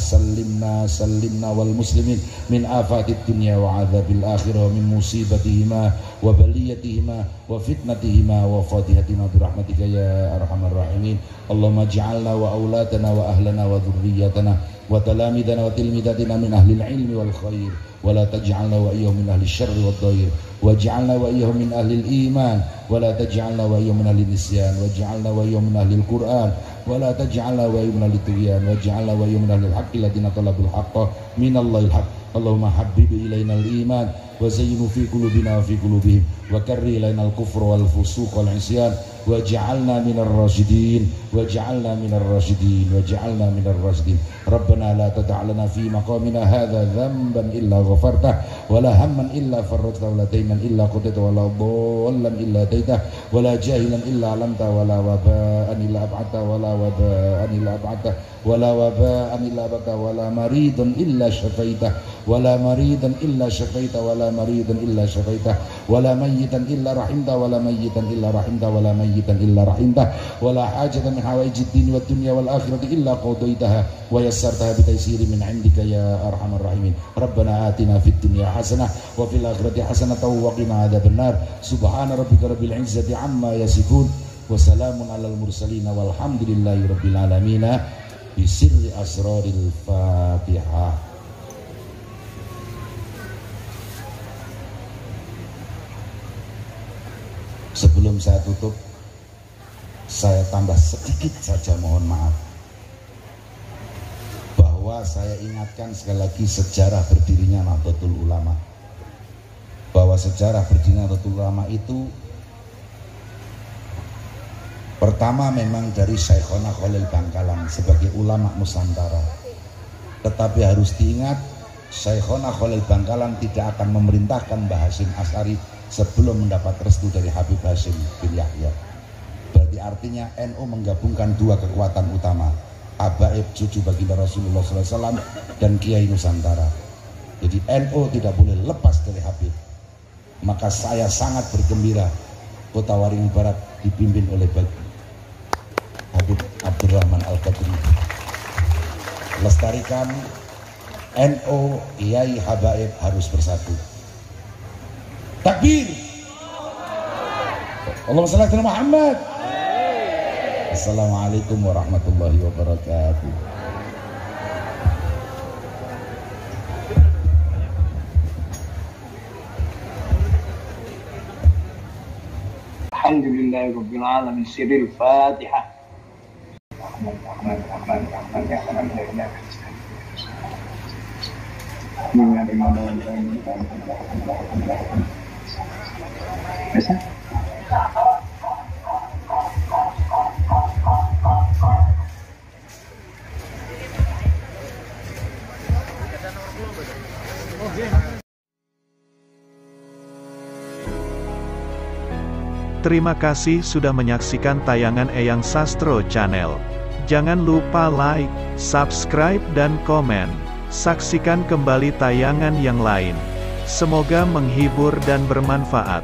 wal muslimin min afatid dunya wa adzabil akhirah, min musibatihima wa baliyatihima wa fitnatihima wa fadihatina bi rahmatika ya arhamar rahimin. Allahumma ij'alna wa auladana wa ahlana wa dhurriyyatana وتلامذنا وتلميذاتنا من أهل العلم والخير ولا تجعلنا وإياهم من أهل الشر والضير واجعلنا وإياهم من أهل الإيمان ولا تجعلنا وإياهم من أهل النسيان واجعلنا وإياهم من أهل القرآن ولا تجعلنا وإياهم من أهل الطغيان واجعلنا وإياهم من أهل الحق الذين طلبوا الحق من الله الحق اللهم حبب إلينا الإيمان وزينه في قلوبنا وفي قلوبهم وكره إلينا الكفر والفسوق والعصيان واجعلنا من الراشدين واجعلنا من الراشدين واجعلنا من الراشدين ربنا لا تدع لنا في مقامنا هذا ذنبا إلا غفرته ولا هما إلا فرجته ولا دينا إلا قضيته ولا ضالا إلا هديته ولا جاهلا إلا علمته ولا وباء إلا أبعدته ولا وباء إلا أبعدته ولا وباء إلا أبعدته ولا مريضا إلا شفيته ولا مريضا إلا شفيته ولا مريضا إلا شفيته ولا ميتا إلا رحمته ولا ميتا إلا رحمته ولا ميتا إلا رحمته ولا حاجة من حوائج الدين والدنيا والآخرة إلا قضيتها ويسرتها بتيسير من عندك يا أرحم الراحمين ربنا آتنا في الدنيا حسنة وفي الآخرة حسنة وقنا عذاب النار سبحان ربك رب العزة عما يصفون وسلام على المرسلين والحمد لله رب العالمين بسر أسرار الفاتحة. Sebelum saya tutup, saya tambah sedikit saja mohon maaf bahwa saya ingatkan sekali lagi sejarah berdirinya Nahdlatul Ulama, bahwa sejarah berdirinya Nahdlatul Ulama itu pertama memang dari Syekhona Khalil Bangkalan sebagai ulama Nusantara, tetapi harus diingat Syekhona Khalil Bangkalan tidak akan memerintahkan Mbah Hasyim Asy'ari sebelum mendapat restu dari Habib Hasyim bin Yahya. Berarti artinya NU menggabungkan dua kekuatan utama, habaib cucu baginda Rasulullah SAW dan Kiai Nusantara. Jadi NU tidak boleh lepas dari Habib. Maka saya sangat bergembira Kota Waringin Barat dipimpin oleh Habib Abdurrahman Al-Qadri. Lestarikan NU, Kiai, habaib harus bersatu. Takbir. Allahumma shalli ala Muhammad. Assalamualaikum warahmatullahi wabarakatuh. Alhamdulillahi rabbil alamin. Sirrul Fatihah. Bisa? Terima kasih sudah menyaksikan tayangan Eyang Sastro Channel. Jangan lupa like, subscribe dan komen. Saksikan kembali tayangan yang lain. Semoga menghibur dan bermanfaat.